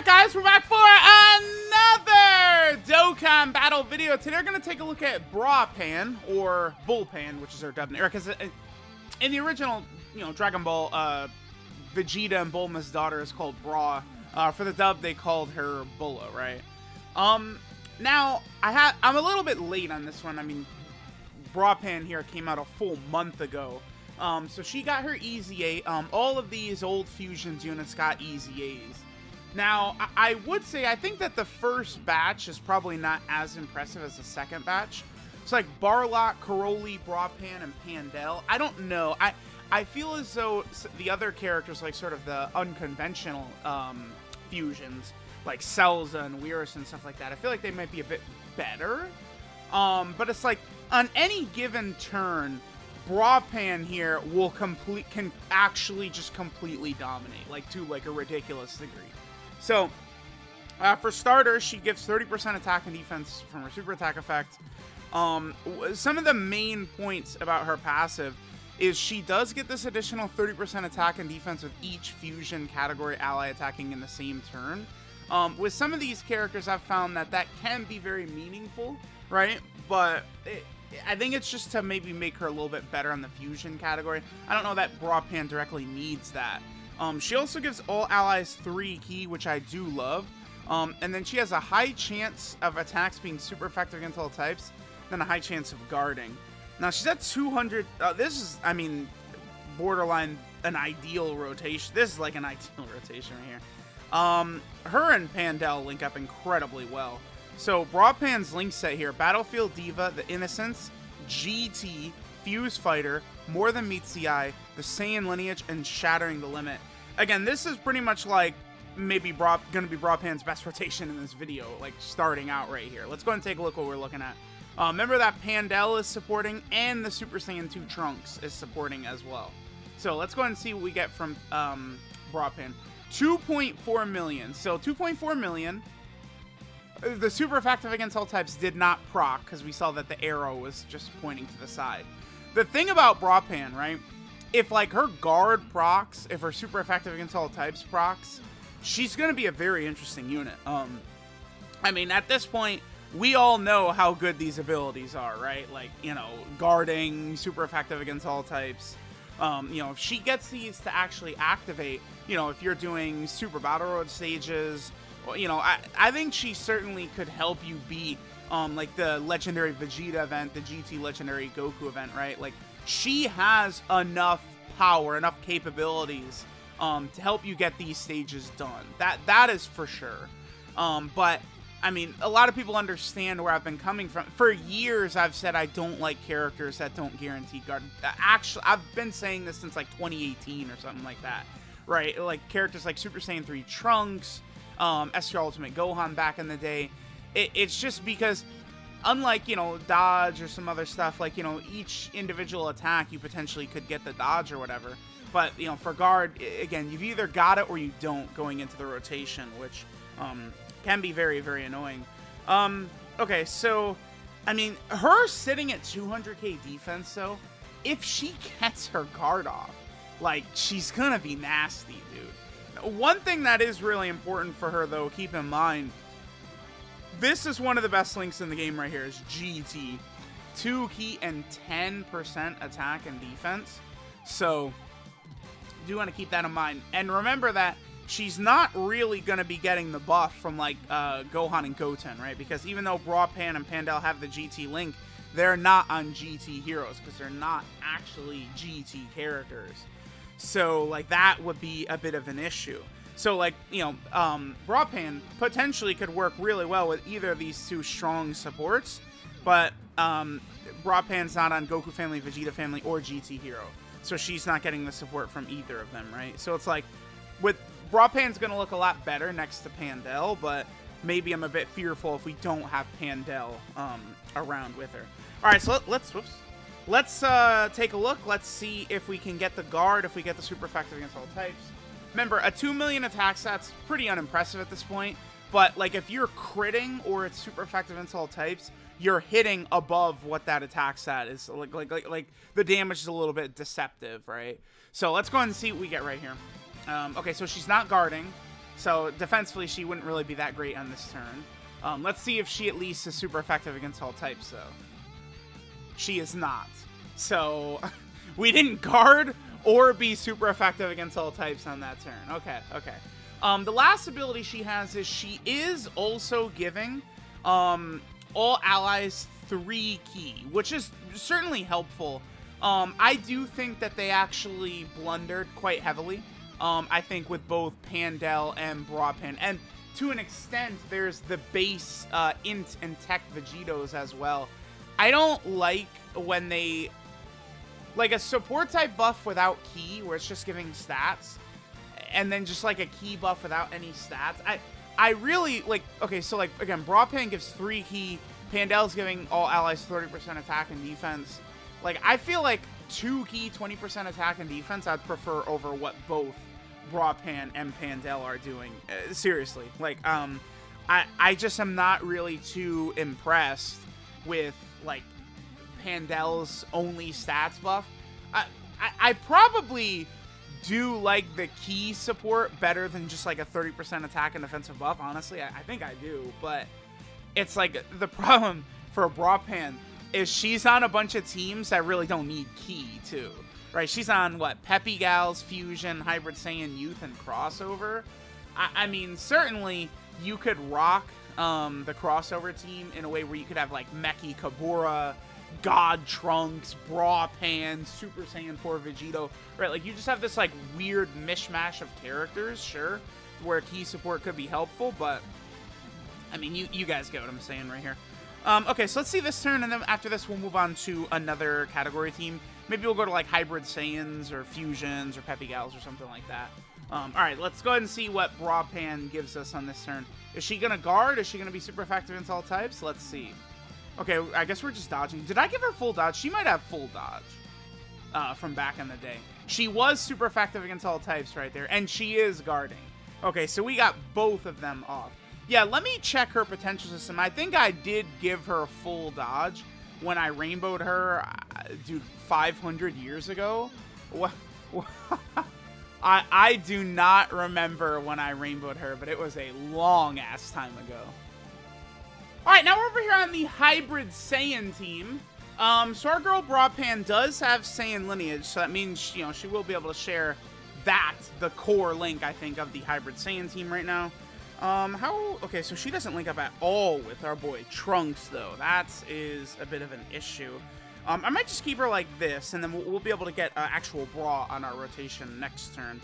Alright guys, we're back for another Dokkan battle video. Today we're going to take a look at BRAPAN, or BULPAN, which is her dub name. Because in the original, Dragon Ball, Vegeta and Bulma's daughter is called Bra. For the dub, they called her Bulla, right? Now, I'm a little bit late on this one. I mean, BRAPAN here came out a full month ago. So she got her EZA. All of these old Fusions units got EZAs. Now, I would say, I think that the first batch is probably not as impressive as the second batch. It's like Barlock, Karoli, BRAPAN, and Pandel. I don't know. I feel as though the other characters, like sort of the unconventional fusions, like Celza and Weirus and stuff like that, I feel like they might be a bit better. But it's like, on any given turn, BRAPAN here can actually just completely dominate, like to like a ridiculous degree. So, for starters, she gives 30% attack and defense from her super attack effect. Some of the main points about her passive is she does get this additional 30% attack and defense with each fusion category ally attacking in the same turn. With some of these characters, I've found that can be very meaningful, right? But I think it's just to maybe make her a little bit better on the fusion category. I don't know that BRAPAN directly needs that. She also gives all allies 3 ki, which I do love. And then she has a high chance of attacks being super effective against all types, then a high chance of guarding. Now, she's at 200. This is, I mean, borderline an ideal rotation. This is like an ideal rotation right here. Her and Pandel link up incredibly well. So, BRAPAN's link set here: Battlefield Diva, the Innocence, GT, Fuse Fighter, More Than Meets the Eye, the Saiyan Lineage, and Shattering the Limit. Again, this is pretty much like maybe going to be BRAPAN's best rotation in this video, like starting out right here. Let's go and take a look what we're looking at. Remember that Pandel is supporting, and the Super Saiyan 2 Trunks is supporting as well. So let's go ahead and see what we get from BRAPAN. 2.4 million. So 2.4 million. The super effective against all types did not proc, because we saw that the arrow was just pointing to the side. The thing about BRAPAN, right? If like her guard procs, if her super effective against all types procs, she's going to be a very interesting unit. I mean, at this point, we all know how good these abilities are, right? Like, guarding, super effective against all types. If she gets these to actually activate, if you're doing super battle road stages, I think she certainly could help you beat, like the legendary Vegeta event, the GT legendary Goku event, right? Like, she has enough power, enough capabilities, to help you get these stages done. That is for sure. But I mean, a lot of people understand where I've been coming from. For years, I've said I don't like characters that don't guarantee guard. Actually, I've been saying this since like 2018 or something like that, right? Like characters like Super Saiyan 3 Trunks, SR Ultimate Gohan back in the day. It's just because, unlike, dodge or some other stuff, like, each individual attack, you potentially could get the dodge or whatever. But, for guard, again, you've either got it or you don't going into the rotation, which can be very, very annoying. Okay, so, I mean, her sitting at 200k defense, though, if she gets her guard off, like, she's gonna be nasty, dude. One thing that is really important for her, though, keep in mind, this is one of the best links in the game right here, is GT. 2 ki and 10% attack and defense. So, do want to keep that in mind. And remember that she's not really going to be getting the buff from, like, Gohan and Goten, right? Because even though BRAPAN and Pandel have the GT link, they're not on GT heroes, because they're not actually GT characters. So, like, that would be a bit of an issue. So, like, BRAPAN potentially could work really well with either of these two strong supports, but BRAPAN's not on Goku family, Vegeta family, or GT hero. So she's not getting the support from either of them, right? So it's like, with BRAPAN's going to look a lot better next to Pandel, but maybe I'm a bit fearful if we don't have Pandel around with her. All right, so let's take a look. Let's see if we can get the guard, if we get the super effective against all types. Remember, a 2 million attack stat's pretty unimpressive at this point, but like if you're critting or it's super effective against all types, you're hitting above what that attack stat is. Like the damage is a little bit deceptive, right? So let's go ahead and see what we get right here. Okay, so she's not guarding. So defensively, she wouldn't really be that great on this turn. Let's see if she at least is super effective against all types, though. She is not. So we didn't guard or be super effective against all types on that turn. Okay, okay. The last ability she has is she is also giving all allies 3 ki, which is certainly helpful. I do think that they actually blundered quite heavily. I think with both Pandel and Brapan, and to an extent, there's the base Int and Tech Vegetos as well. I don't like when they, like a support type buff without ki, where it's just giving stats, and then just like a ki buff without any stats. I really like, okay, so like again, Brapan gives 3 ki, Pandel's giving all allies 30% attack and defense. Like, I feel like 2 ki, 20% attack and defense, I'd prefer over what both Brapan and Pandel are doing. Seriously. Like, I just am not really too impressed with, like, Pandel's only stats buff. I probably do like the ki support better than just, like, a 30% attack and defensive buff, honestly. I think I do, but it's, like, the problem for Brapan is she's on a bunch of teams that really don't need ki, too. Right? She's on, what, Peppy Gals, Fusion, Hybrid Saiyan, Youth, and Crossover. I mean, certainly, you could rock the Crossover team in a way where you could have, like, Meki Kabura, God Trunks, Brapan, Super Saiyan 4 Vegito. Right? Like, you just have this, like, weird mishmash of characters, sure, where ki support could be helpful, but, I mean, you guys get what I'm saying right here. Okay, so let's see this turn, and then after this, we'll move on to another category team. Maybe we'll go to, like, Hybrid Saiyans, or Fusions, or Peppy Gals, or something like that. Alright, let's go ahead and see what Brapan gives us on this turn. Is she gonna guard? Is she gonna be super effective against all types? Let's see. Okay, I guess we're just dodging. Did I give her full dodge? She might have full dodge from back in the day. She was super effective against all types right there, and she is guarding. Okay, so we got both of them off. Yeah, let me check her potential system. I think I did give her full dodge when I rainbowed her, dude, 500 years ago. What? I do not remember when I rainbowed her, but it was a long-ass time ago. Alright, now we're over here on the Hybrid Saiyan team. So our girl Brapan does have Saiyan lineage, so that means, you know, she will be able to share that, the core link, I think, of the Hybrid Saiyan team right now. Okay, so she doesn't link up at all with our boy Trunks, though. That is a bit of an issue. I might just keep her like this, and then we'll be able to get actual Bra on our rotation next turn.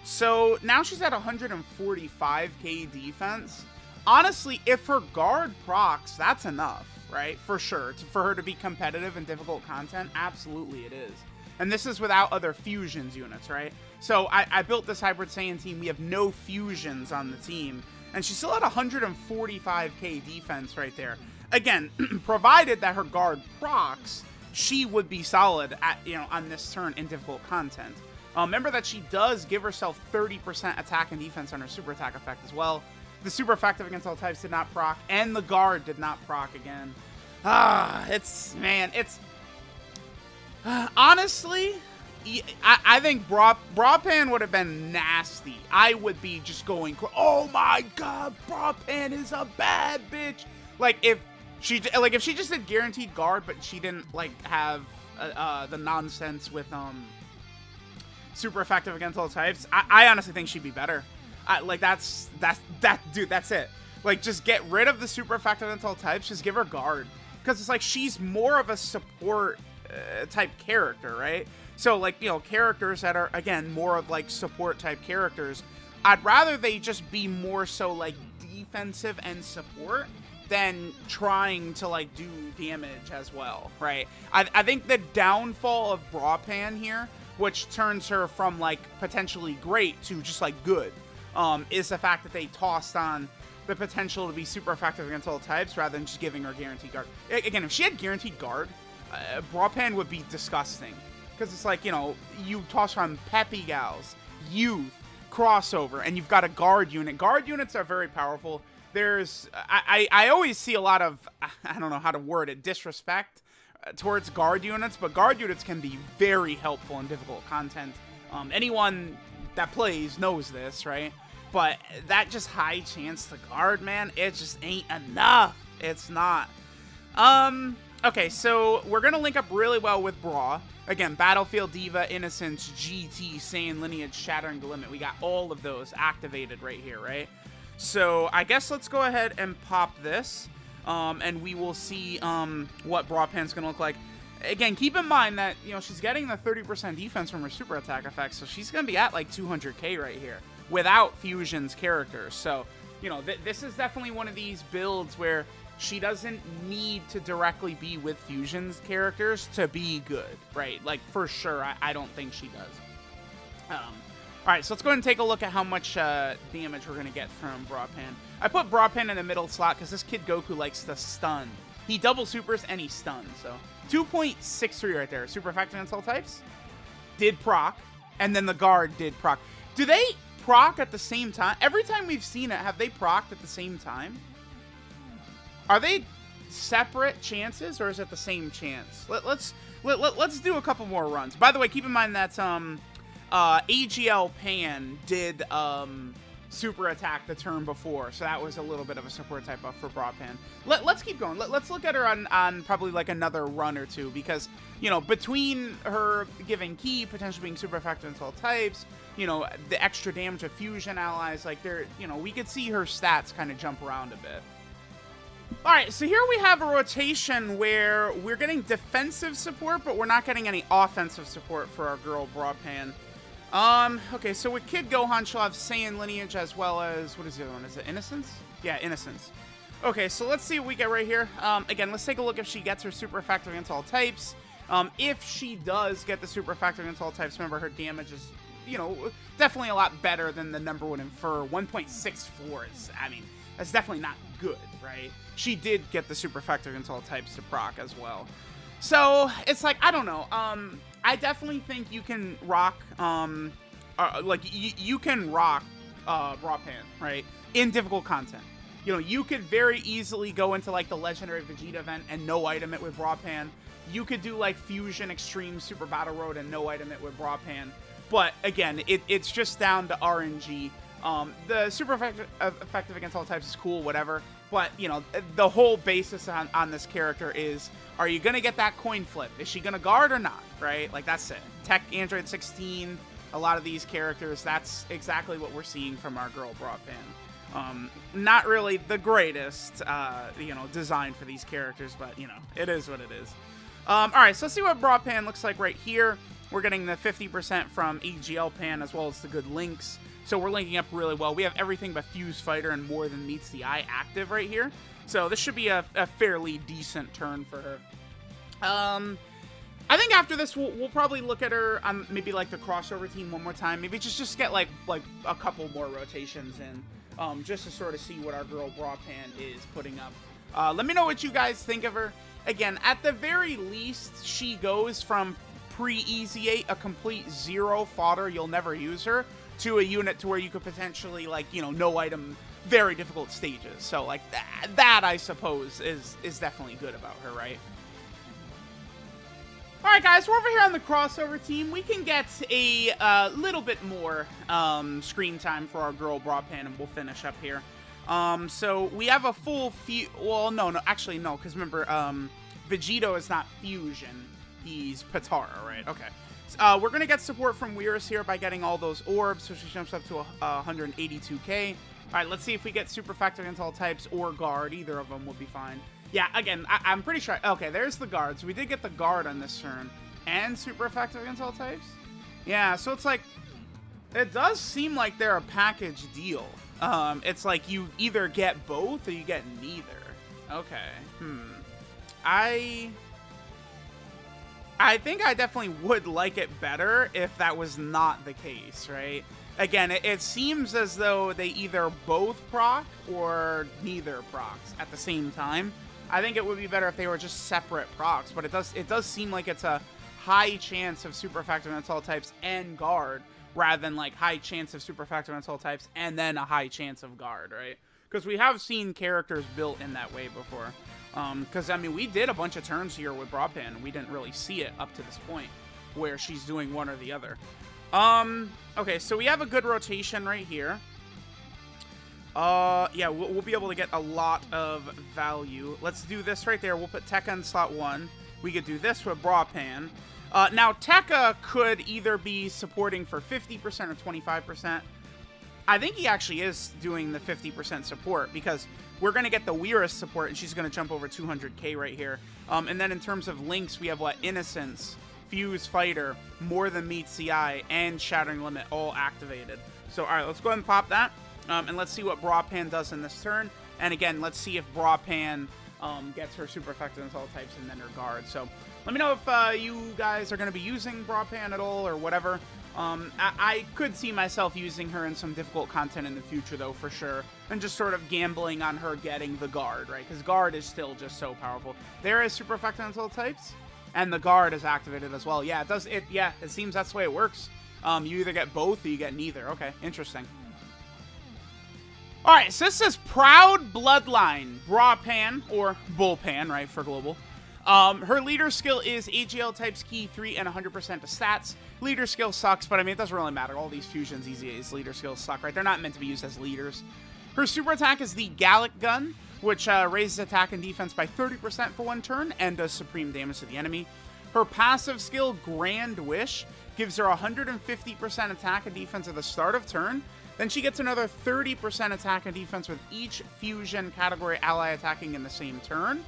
So now she's at 145k defense. Honestly, if her guard procs, that's enough, right? For sure. For her to be competitive in difficult content, absolutely it is. And this is without other fusions units, right? So I built this Hybrid Saiyan team. We have no fusions on the team. And she's still at 145k defense right there. Again, provided that her guard procs, she would be solid at, you know, on this turn in difficult content. Remember that she does give herself 30% attack and defense on her super attack effect as well. The super effective against all types did not proc, and the guard did not proc again. Honestly, I think Brapan would have been nasty. I would be just going, oh my god, Brapan is a bad bitch. Like if she just did guaranteed guard, but she didn't like have the nonsense with super effective against all types. I honestly think she'd be better. Like dude, that's it. Like just get rid of the super effective against all types. Just give her guard, because it's like she's more of a support type character, right? So, like, you know, characters that are, again, more of, like, support type characters, I'd rather they just be more so, like, defensive and support than trying to, like, do damage as well, right? I think the downfall of Brapan here, which turns her from, like, potentially great to just, like, good, is the fact that they tossed on the potential to be super effective against all types rather than just giving her guaranteed guard. Again, if she had guaranteed guard, Brapan would be disgusting. Because it's like, you know, you toss on Peppy Gals, Youth, Crossover, and you've got a guard unit. Guard units are very powerful. There's, I always see a lot of, I don't know how to word it, disrespect towards guard units, but guard units can be very helpful in difficult content. Anyone that plays knows this, right? But that just high chance to guard, man, it just ain't enough. It's not. Okay, so we're gonna link up really well with Bra. Again, Battlefield, Diva, Innocence, GT, Saiyan, Lineage, Shattering the Limit. We got all of those activated right here, right? So I guess let's go ahead and pop this, and we will see what Brapan's gonna look like. Again, keep in mind that, you know, she's getting the 30% defense from her super attack effects, so she's gonna be at like 200k right here without Fusion's characters. So, you know, this is definitely one of these builds where she doesn't need to directly be with Fusion's characters to be good, right? Like, for sure, I don't think she does. Alright, so let's go ahead and take a look at how much damage we're going to get from Brapan. I put Brapan in the middle slot because this kid Goku likes to stun. He double supers and he stuns, so 2.63 right there. Super effective against all types. Did proc, and then the guard did proc. Do they proc at the same time? Every time we've seen it, have they procced at the same time? Are they separate chances, or is it the same chance? Let's do a couple more runs. By the way, keep in mind that AGL Pan did super attack the turn before, so that was a little bit of a support type buff for Brapan. Let's keep going. Let's look at her on probably like another run or two, because, you know, between her giving key, potentially being super effective against all types, you know, the extra damage of fusion allies, like, they're, you know, we could see her stats kind of jump around a bit. Alright, so here we have a rotation where we're getting defensive support, but we're not getting any offensive support for our girl Brapan. Okay, so with Kid Gohan, she'll have Saiyan Lineage as well as, what is the other one? Is it Innocence? Yeah, Innocence. Okay, so let's see what we get right here. Again, let's take a look if she gets her super effective against all types. If she does get the super effective against all types, remember her damage is, you know, definitely a lot better than the number would infer. 1.64 is, I mean, that's definitely not good, right? She did get the super effective against all types to proc as well. So, it's like, I don't know. I definitely think you can rock, you can rock Brapan, right? In difficult content. You know, you could very easily go into, like, the Legendary Vegeta event and no item it with Brapan. You could do, like, Fusion Extreme Super Battle Road and no item it with Brapan. But, again, it's just down to RNG. The super effective against all types is cool, whatever. But, you know, the whole basis on this character is, are you going to get that coin flip? Is she going to guard or not, right? Like, that's it. Tech Android 16, a lot of these characters, that's exactly what we're seeing from our girl Brapan. Not really the greatest, you know, design for these characters, but, you know, it is what it is. Alright, so let's see what Brapan looks like right here. We're getting the 50% from AGL Pan as well as the good links. So we're linking up really well. We have everything but Fuse Fighter and More Than Meets the Eye active right here. So this should be a fairly decent turn for her. I think after this, we'll probably look at her on maybe like the crossover team one more time. Maybe just get like a couple more rotations in, just to sort of see what our girl Brapan is putting up. Let me know what you guys think of her. Again, at the very least, she goes from pre-EZA, a complete zero fodder, you'll never use her, to a unit to where you could potentially, like, you know, no item, very difficult stages. So, like, that I suppose, is definitely good about her, right? Alright, guys, we're over here on the crossover team. We can get a little bit more screen time for our girl Brapan, and we'll finish up here. So, we have a full well, no, actually, no, because remember, Vegito is not Fusion. He's Patara, right? Okay. We're going to get support from Weirus here by getting all those orbs, so she jumps up to 182k. Alright, let's see if we get super effective against all types or guard. Either of them will be fine. Yeah, again, I'm pretty sure. Okay, there's the guard. So we did get the guard on this turn. And super effective against all types? Yeah, so it's like, it does seem like they're a package deal. It's like you either get both or you get neither. Okay, I think I definitely would like it better if that was not the case, right? Again, it seems as though they either both proc or neither procs at the same time. I think it would be better if they were just separate procs, but it does seem like it's a high chance of super effective against all types and guard, rather than like high chance of super effective against all types and then a high chance of guard, right? Because we have seen characters built in that way before. Because, I mean, we did a bunch of turns here with Brapan, and we didn't really see it up to this point, where she's doing one or the other. Okay, so we have a good rotation right here. Yeah, we'll be able to get a lot of value. Let's do this right there. We'll put Tekka in slot 1. We could do this with Brapan. Now, Tekka could either be supporting for 50% or 25%. I think he actually is doing the 50% support because we're going to get the Weirus support, and she's going to jump over 200k right here. And then in terms of links, we have, what, Innocence, Fuse Fighter, More Than Meets the Eye, and Shattering Limit all activated. So, all right, let's go ahead and pop that. And let's see what Brapan does in this turn. And again, let's see if Brapan gets her super effective against all types and then her guard. So let me know if you guys are going to be using Brapan at all or whatever. I could see myself using her in some difficult content in the future, though, for sure. And just sort of gambling on her getting the guard, right? Because guard is still just so powerful. There is super effective against all types. And the guard is activated as well. Yeah, it does. Yeah, it seems that's the way it works. You either get both or you get neither. Okay, interesting. Alright, so this says Proud Bloodline, Brapan, or Bulpan, right, for global. Her leader skill is AGL types key 3 and 100% to stats. Leader skill sucks, but I mean, it doesn't really matter. All these fusions, EZA's leader skills suck, right? They're not meant to be used as leaders. Her super attack is the Gallic Gun, which raises attack and defense by 30% for 1 turn and does supreme damage to the enemy. Her passive skill, Grand Wish, gives her 150% attack and defense at the start of turn. Then she gets another 30% attack and defense with each fusion category ally attacking in the same turn,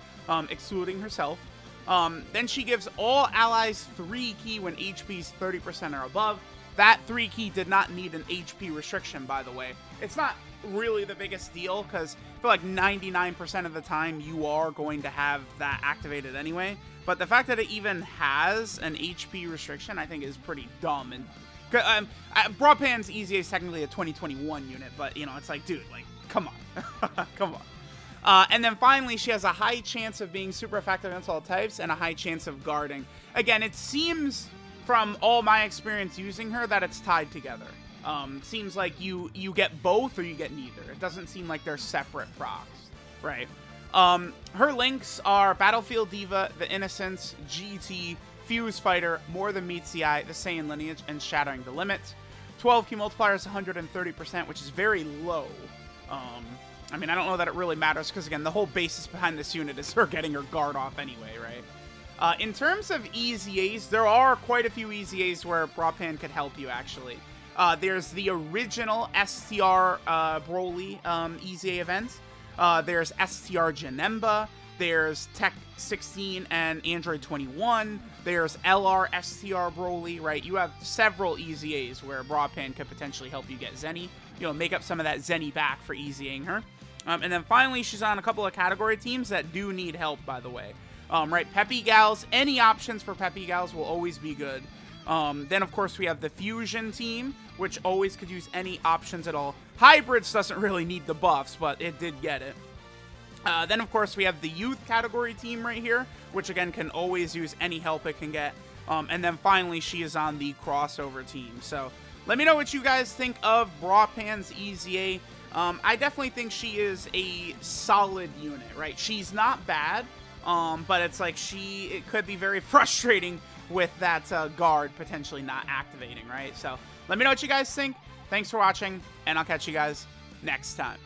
excluding herself. Then she gives all allies 3 ki when HP is 30% or above. That 3 ki did not need an HP restriction, by the way. It's not really the biggest deal, because for like 99% of the time, you are going to have that activated anyway. But the fact that it even has an HP restriction, I think is pretty dumb. And Brapan's EZA is technically a 2021 unit, but, you know, it's like, dude, like, come on. Come on. And then finally, she has a high chance of being super effective against all types and a high chance of guarding. Again, it seems from all my experience using her that it's tied together. Seems like you get both or you get neither. It doesn't seem like they're separate procs, right? Her links are Battlefield Diva, The Innocence, GT, Fuse Fighter, More Than Meets the Eye, the Saiyan Lineage, and Shattering the Limit. 12 key multiplier is 130%, which is very low. I mean, I don't know that it really matters, because again, the whole basis behind this unit is her getting her guard off anyway, right? In terms of EZAs, there are quite a few EZAs where Brapan could help you, actually. There's the original STR Broly EZA event. There's STR Janemba. There's Tech 16 and Android 21. There's LR STR Broly, right? You have several EZAs where Brapan could potentially help you get Zenny. You know, make up some of that Zenny back for EZAing her. And then finally, she's on a couple of category teams that do need help, by the way. Right, Peppy Gals. Any options for Peppy Gals will always be good. Then, of course, we have the Fusion team, which always could use any options at all. Hybrids doesn't really need the buffs, but it did get it. Then, of course, we have the Youth category team right here, which, again, can always use any help it can get. And then, finally, she is on the crossover team. So, let me know what you guys think of Brapan's EZA. I definitely think she is a solid unit, right? She's not bad, but it's like it could be very frustrating with that guard potentially not activating, right? So let me know what you guys think. Thanks for watching, and I'll catch you guys next time.